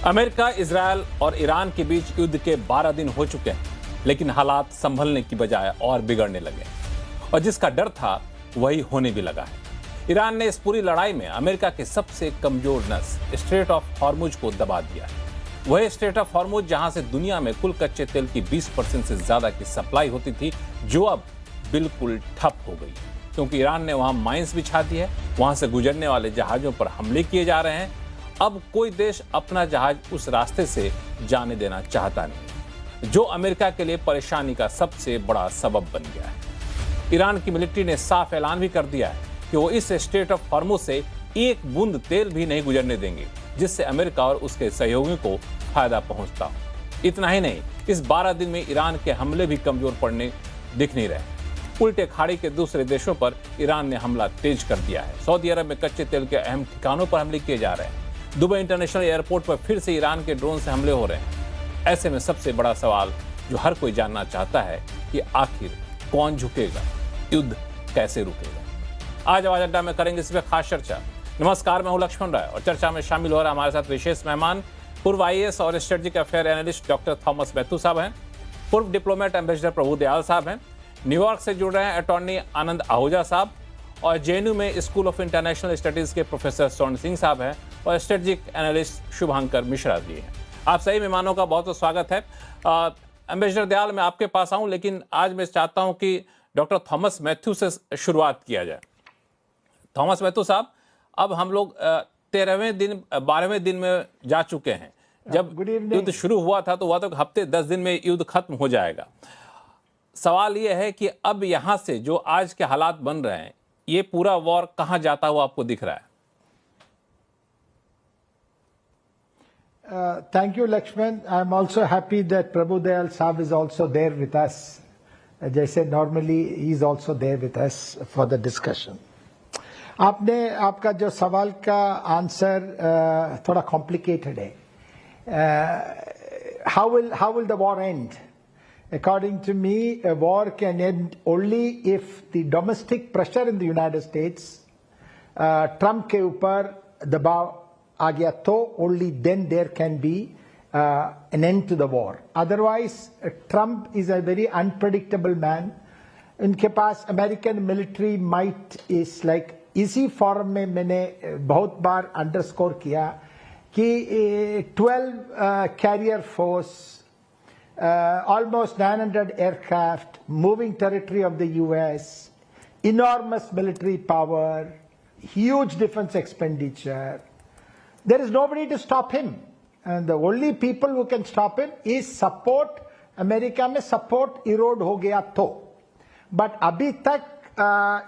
America, Israel और Iran के बीच युद्ध के 12 दिन हो चुके हैं, लेकिन हालात संभलने की बजाय और बिगड़ने लगे और जिसका डर था वही होने भी लगा है। ईरान ने इस पूरी लड़ाई में अमेरिका के सबसे कमजोर नस स्ट्रेट ऑफ हॉर्मुज को दबा दिया है। वह स्ट्रेट ऑफ हॉर्मुज जहां से दुनिया में कुल कच्चे तेल की 20% से ज्यादा की सप्लाई होती थी, जो अब बिल्कुल ठप हो गई क्योंकि ईरान ने वहां माइंस बिछा दी है। वहां से गुजरने वाले जहाजों पर हमले किए जा रहे हैं। अब कोई देश अपना जहाज उस रास्ते से जाने देना चाहता नहीं, जो अमेरिका के लिए परेशानी का सबसे बड़ा सबब बन गया है। ईरान की मिलिट्री ने साफ ऐलान भी कर दिया है कि वो इस स्ट्रेट ऑफ हॉर्मुज से एक बूंद तेल भी नहीं गुजरने देंगे, जिससे अमेरिका और उसके सहयोगियों को फायदा पहुंचता हो। इतना ही नहीं, इस 12 दिन में ईरान के हमले भी कमजोर पड़ने दिख नहीं रहे। उल्टे खाड़ी के दूसरे देशों पर ईरान ने हमला तेज कर दिया है। सऊदी अरब में कच्चे तेल के अहम ठिकानों पर हमले किए जा रहे हैं। दुबई इंटरनेशनल एयरपोर्ट पर फिर से ईरान के ड्रोन से हमले हो रहे हैं। ऐसे में सबसे बड़ा सवाल जो हर कोई जानना चाहता है कि आखिर कौन झुकेगा, युद्ध कैसे रुकेगा। आज आवाज अड्डा में करेंगे इस पर खास चर्चा। नमस्कार, मैं हूं लक्ष्मण राय और चर्चा में शामिल हो रहा हमारे साथ विशेष मेहमान पूर्व IAS और strategic affair analyst doctor Thomas Matthew साहब हैं, पूर्व डिप्लोमेट एम्बेसडर प्रभु दयाल साहब हैं, न्यूयॉर्क से जुड़ रहे हैं अटॉर्नी आनंद आहूजा साहब और JNU में स्कूल ऑफ इंटरनेशनल स्टडीज के प्रोफेसर स्वर्ण सिंह साहब हैं और स्ट्रेटेजिक एनालिस्ट शुभांकर मिश्रा जी हैं। आप सभी मेहमानों का बहुत बहुत स्वागत है। एम्बेसडर दयाल, मैं आपके पास आऊं, लेकिन आज मैं चाहता हूं कि डॉक्टर थॉमस मैथ्यू से शुरुआत किया जाए। थॉमस मैथ्यू साहब, अब हम लोग 12वें दिन में जा चुके हैं। जब युद्ध शुरू हुआ था तो हफ्ते 10 दिन में युद्ध खत्म हो जाएगा। सवाल यह है कि अब यहां से जो आज के हालात बन रहे हैं, ये पूरा वॉर कहां जाता हुआ आपको दिख रहा है? Thank you, Lakshman. I'm also happy that Prabhu Dayal Saab is also there with us. जैसे normally he's also there with us for the discussion. आपका जो सवाल का आंसर थोड़ा complicated है. How will the war end? According to me, a war can end only if the domestic pressure in the United States, Trump के ऊपर दबाव आ गया तो only then there can be an end to the war. Otherwise, Trump is a very unpredictable man. उनके पास American military might is like इसी form में मैंने बहुत बार अंडरस्कोर किया कि 12 career force, almost 900 aircraft, moving territory of the US, enormous military power, huge defense expenditure. There is nobody to stop him. And the only people who can stop him is support. America में support Erode हो गया तो, but अभी तक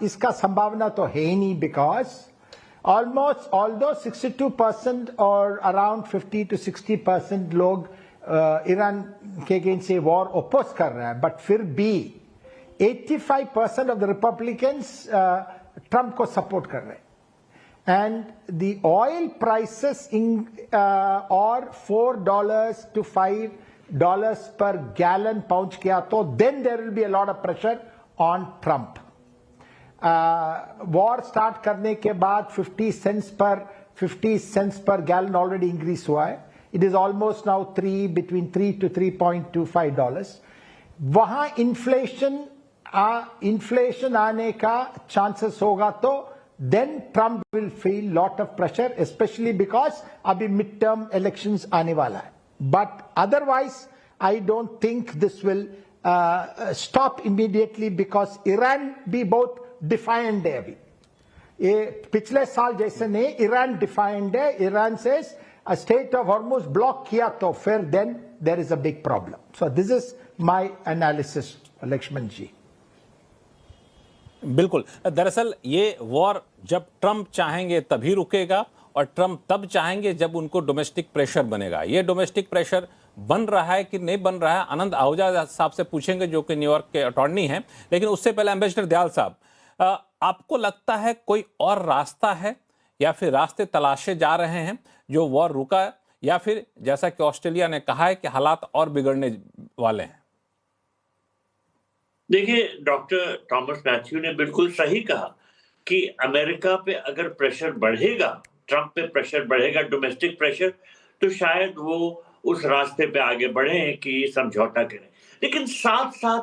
इसका संभावना तो है ही नहीं, बिकॉज ऑलमोस्ट ऑल्दो 62% और अराउंड 50 to 60% लोग ईरान के अगेंस्ट से वॉर ओपोज कर रहे हैं, बट फिर भी 85% ऑफ द रिपब्लिकन्स ट्रंप को सपोर्ट कर रहे हैं। And the oil prices और $4 to $5 per gallon पहुंच गया तो then there will be a lot of pressure on Trump. War start करने के बाद 50 cents per gallon already increase हुआ है. It is almost now between $3 to $3.25. वहां inflation आने का chances होगा तो then Trump will feel lot of pressure, especially because अभी midterm elections आने वाला है. But otherwise, I don't think this will stop immediately because Iran भी बहुत defiant है अभी. ये पिछले साल जैसे नहीं, Iran defiant है. Iran says a state of Hormuz block किया तो फिर then there is a big problem. So this is my analysis, Lakshman जी. बिल्कुल, दरअसल ये वॉर जब ट्रंप चाहेंगे तभी रुकेगा और ट्रंप तब चाहेंगे जब उनको डोमेस्टिक प्रेशर बनेगा। ये डोमेस्टिक प्रेशर बन रहा है कि नहीं बन रहा है, आनंद आहूजा साहब से पूछेंगे जो कि न्यूयॉर्क के अटॉर्नी हैं। लेकिन उससे पहले एम्बेसडर दयाल साहब, आपको लगता है कोई और रास्ता है या फिर रास्ते तलाशे जा रहे हैं जो वॉर रुका, या फिर जैसा कि ऑस्ट्रेलिया ने कहा है कि हालात और बिगड़ने वाले हैं? देखिए, डॉक्टर थॉमस मैथ्यू ने बिल्कुल सही कहा कि अमेरिका पे अगर प्रेशर बढ़ेगा, ट्रंप पे प्रेशर बढ़ेगा, डोमेस्टिक प्रेशर, तो शायद वो उस रास्ते पे आगे बढ़े कि समझौता करें। लेकिन साथ-साथ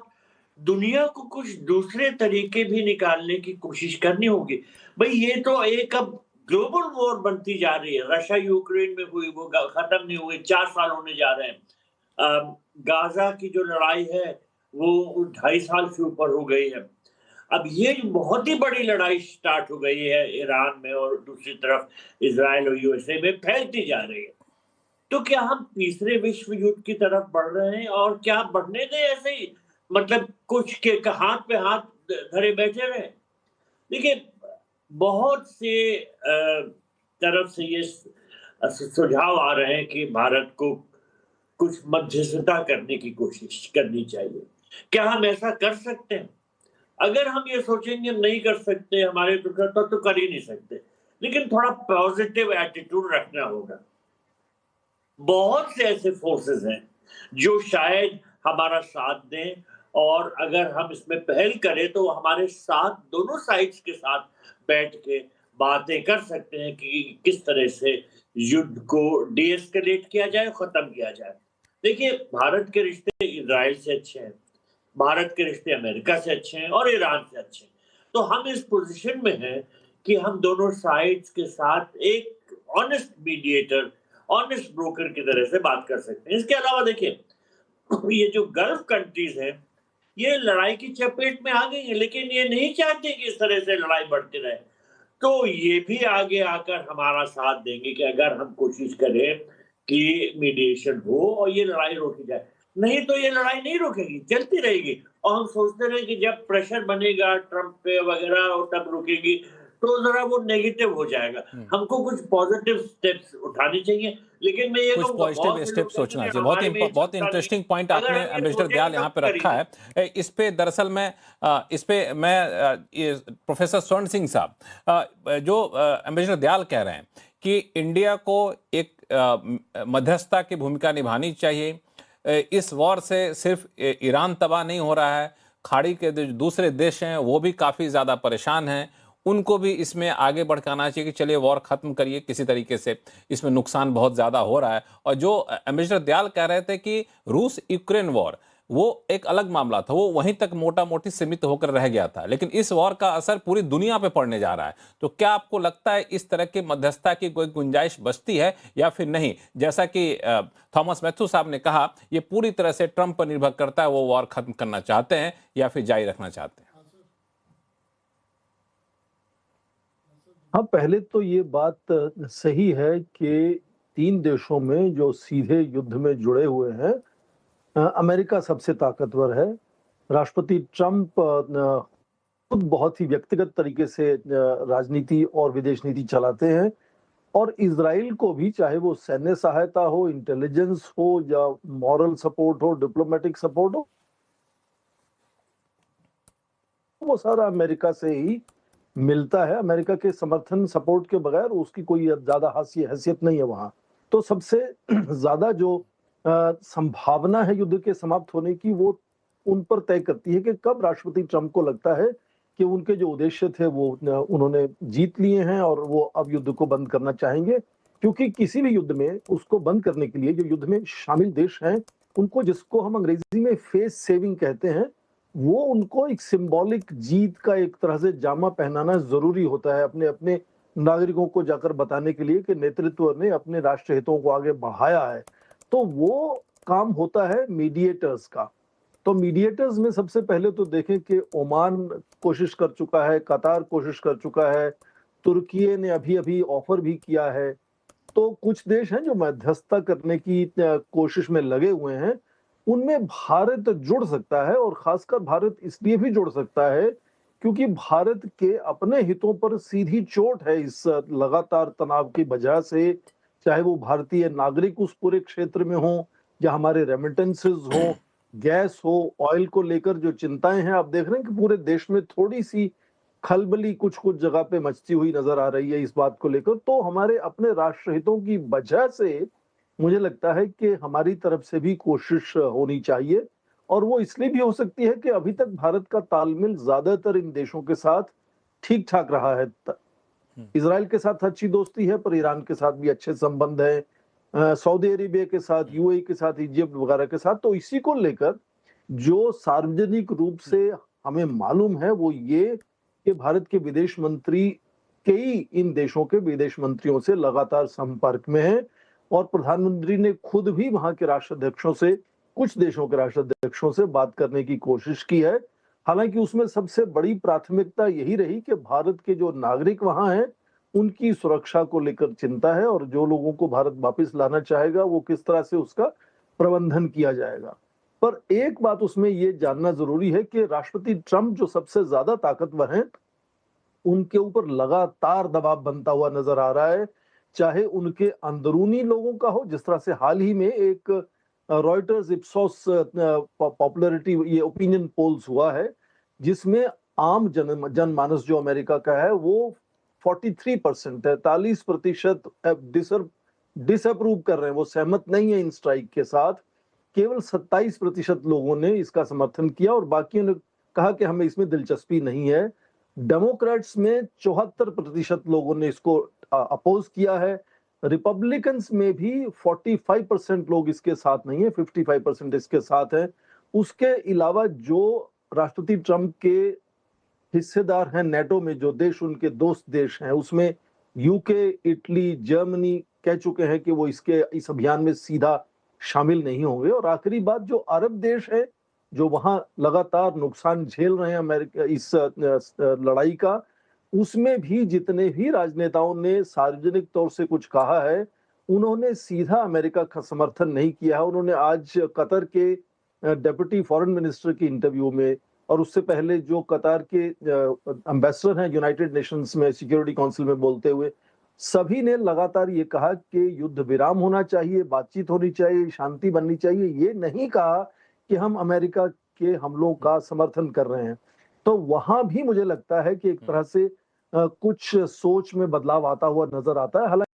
दुनिया को कुछ दूसरे तरीके भी निकालने की कोशिश करनी होगी। भई ये तो एक अब ग्लोबल वॉर बनती जा रही है। रशिया यूक्रेन में हुई वो खत्म नहीं हुई, 4 साल होने जा रहे हैं। गाज़ा की जो लड़ाई है वो 2.5 साल से ऊपर हो गई है। अब ये जो बहुत ही बड़ी लड़ाई स्टार्ट हो गई है ईरान में और दूसरी तरफ इज़राइल और यूएसए में फैलती जा रही है। तो क्या हम तीसरे विश्व युद्ध की तरफ बढ़ रहे हैं और क्या बढ़ने दें ऐसे ही? मतलब कुछ के हाथ पे हाथ धरे बैठे रहें? देखिए, बहुत से तरफ से ये सुझाव आ रहे हैं कि भारत को कुछ मध्यस्थता करने की कोशिश करनी चाहिए। क्या हम ऐसा कर सकते हैं? अगर हम ये सोचेंगे हम नहीं कर सकते, हमारे तो कर ही नहीं सकते। लेकिन थोड़ा पॉजिटिव एटीट्यूड रखना होगा। बहुत से ऐसे फोर्सेस हैं जो शायद हमारा साथ दें और अगर हम इसमें पहल करें तो हमारे साथ दोनों साइड्स के साथ बैठ के बातें कर सकते हैं कि किस तरह से युद्ध को डीएस्केलेट किया जाए, खत्म किया जाए। देखिए, भारत के रिश्ते इजराइल से अच्छे हैं, भारत के रिश्ते अमेरिका से अच्छे हैं और ईरान से अच्छे हैं। तो हम इस पोजीशन में हैं कि हम दोनों साइड्स के साथ एक ऑनेस्ट मीडिएटर, ऑनेस्ट ब्रोकर की तरह से बात कर सकते हैं। इसके अलावा देखिए, ये जो गल्फ कंट्रीज हैं, ये लड़ाई की चपेट में आ गई हैं, लेकिन ये नहीं चाहते कि इस तरह से लड़ाई बढ़ती रहे। तो ये भी आगे आकर हमारा साथ देंगे कि अगर हम कोशिश करें कि मीडिएशन हो और ये लड़ाई रोकी जाए। नहीं तो ये लड़ाई नहीं रुकेगी, चलती रहेगी और हम सोचते रहे कि जब प्रेशर बनेगा ट्रंप पे वगैरह और तब रुकेगी, तो जरा वो नेगेटिव हो जाएगा। हमको कुछ पॉजिटिव स्टेप्स उठाने चाहिए, लेकिन मैं ये कुछ कहूंगा पॉजिटिव बहुत से स्टेप लोग सोचना कहते चाहिए। हैं बहुत हमारे में ये बहुत क्षमता इंटरेस्टिंग नहीं। पॉइंट अगर आपने हम ये एम्बेसडर सोचें दयाल तब यहाँ पे करेंगे। रखा है। इस पे दरअसल मैं ये प्रोफेसर स्वर्ण सिंह साहब, जो एम्बेसडर दयाल कह रहे हैं कि इंडिया को एक मध्यस्थता की भूमिका निभानी चाहिए। इस वॉर से सिर्फ ईरान तबाह नहीं हो रहा है, खाड़ी के जो दूसरे देश हैं वो भी काफ़ी ज़्यादा परेशान हैं, उनको भी इसमें आगे बढ़ाना चाहिए कि चलिए वॉर ख़त्म करिए किसी तरीके से, इसमें नुकसान बहुत ज़्यादा हो रहा है। और जो एम्बेसडर दयाल कह रहे थे कि रूस यूक्रेन वॉर वो एक अलग मामला था, वो वहीं तक मोटा मोटी सीमित होकर रह गया था, लेकिन इस वॉर का असर पूरी दुनिया पे पड़ने जा रहा है। तो क्या आपको लगता है इस तरह की मध्यस्थता की कोई गुंजाइश बचती है या फिर नहीं? जैसा कि थॉमस मैथ्यू साहब ने कहा, ये पूरी तरह से ट्रंप पर निर्भर करता है, वो वॉर खत्म करना चाहते हैं या फिर जारी रखना चाहते हैं। हाँ, पहले तो ये बात सही है कि 3 देशों में जो सीधे युद्ध में जुड़े हुए हैं, अमेरिका सबसे ताकतवर है। राष्ट्रपति ट्रंप खुद बहुत ही व्यक्तिगत तरीके से राजनीति और विदेश नीति चलाते हैं और इजराइल को भी, चाहे वो सैन्य सहायता हो, इंटेलिजेंस हो या मॉरल सपोर्ट हो, डिप्लोमेटिक सपोर्ट हो, वो सारा अमेरिका से ही मिलता है। अमेरिका के समर्थन सपोर्ट के बगैर उसकी कोई ज्यादा हैसियत नहीं है वहां। तो सबसे ज्यादा जो संभावना है युद्ध के समाप्त होने की, वो उन पर तय करती है कि कब राष्ट्रपति ट्रंप को लगता है कि उनके जो उद्देश्य थे वो उन्होंने जीत लिए हैं और वो अब युद्ध को बंद करना चाहेंगे। क्योंकि किसी भी युद्ध में उसको बंद करने के लिए जो युद्ध में शामिल देश हैं, उनको, जिसको हम अंग्रेजी में फेस सेविंग कहते हैं, वो उनको एक सिंबॉलिक जीत का एक तरह से जामा पहनाना जरूरी होता है अपने अपने नागरिकों को जाकर बताने के लिए कि नेतृत्व ने अपने राष्ट्र हितों को आगे बढ़ाया है। तो वो काम होता है मीडिएटर्स का। तो मीडिएटर्स में सबसे पहले तो देखें कि ओमान कोशिश कर चुका है, कतार कोशिश कर चुका है, तुर्की ने अभी अभी ऑफर भी किया है। तो कुछ देश हैं जो मध्यस्थता करने की कोशिश में लगे हुए हैं। उनमें भारत जुड़ सकता है और खासकर भारत इसलिए भी जुड़ सकता है क्योंकि भारत के अपने हितों पर सीधी चोट है इस लगातार तनाव की वजह से, चाहे वो भारतीय नागरिक उस पूरे क्षेत्र में हो या हमारे रेमिटेंसेस हो, गैस हो, ऑयल को लेकर जो चिंताएं हैं। आप देख रहे हैं कि पूरे देश में थोड़ी सी खलबली कुछ कुछ जगह पे मचती हुई नजर आ रही है इस बात को लेकर। तो हमारे अपने राष्ट्र हितों की वजह से मुझे लगता है कि हमारी तरफ से भी कोशिश होनी चाहिए, और वो इसलिए भी हो सकती है कि अभी तक भारत का तालमेल ज्यादातर इन देशों के साथ ठीक ठाक रहा है। इजराइल के साथ अच्छी दोस्ती है, पर ईरान के साथ भी अच्छे संबंध है, सऊदी अरेबिया के साथ, यूएई के साथ, इजिप्ट वगैरह के साथ। तो इसी को लेकर जो सार्वजनिक रूप से हमें मालूम है वो ये कि भारत के विदेश मंत्री कई इन देशों के विदेश मंत्रियों से लगातार संपर्क में हैं और प्रधानमंत्री ने खुद भी वहां के राष्ट्राध्यक्षों से, कुछ देशों के राष्ट्राध्यक्षों से बात करने की कोशिश की है। हालांकि उसमें सबसे बड़ी प्राथमिकता यही रही कि भारत के जो नागरिक वहां हैं उनकी सुरक्षा को लेकर चिंता है और जो लोगों को भारत वापस लाना चाहेगा वो किस तरह से उसका प्रबंधन किया जाएगा। पर एक बात उसमें ये जानना जरूरी है कि राष्ट्रपति ट्रंप जो सबसे ज्यादा ताकतवर हैं उनके ऊपर लगातार दबाव बनता हुआ नजर आ रहा है, चाहे उनके अंदरूनी लोगों का हो, जिस तरह से हाल ही में एक रॉयटर्स इप्सोस पॉपुलैरिटी ये ओपिनियन पोल्स हुआ है जिसमें आम जनमानस जो अमेरिका का है वो 43%, 43% डिसअप्रूव कर रहे हैं, वो सहमत नहीं है इन स्ट्राइक के साथ। केवल 27% लोगों ने इसका समर्थन किया और बाकियों ने कहा कि हमें इसमें दिलचस्पी नहीं है। डेमोक्रेट्स में 74% लोगों ने इसको अपोज किया है। रिपब्लिकन्स में भी 45% लोग इसके साथ नहीं है, 55% इसके साथ है। उसके अलावा जो राष्ट्रपति ट्रंप के हिस्सेदार हैं नेटो में, जो देश उनके दोस्त देश हैं, उसमें यूके, इटली, जर्मनी कह चुके हैं कि वो इस अभियान में सीधा शामिल नहीं होंगे। और आखिरी बात, जो अरब देश है जो वहां लगातार नुकसान झेल रहे हैं अमेरिका इस लड़ाई का, उसमें भी जितने भी राजनेताओं ने सार्वजनिक तौर से कुछ कहा है उन्होंने सीधा अमेरिका का समर्थन नहीं किया है। उन्होंने आज कतर के डेप्यूटी फॉरेन मिनिस्टर की इंटरव्यू में और उससे पहले जो कतार के एम्बेसडर हैं यूनाइटेड नेशंस में सिक्योरिटी काउंसिल में बोलते हुए सभी ने लगातार ये कहा कि युद्ध विराम होना चाहिए, बातचीत होनी चाहिए, शांति बननी चाहिए। ये नहीं कहा कि हम अमेरिका के हमलों का समर्थन कर रहे हैं। तो वहां भी मुझे लगता है कि एक तरह से कुछ सोच में बदलाव आता हुआ नजर आता है। हालांकि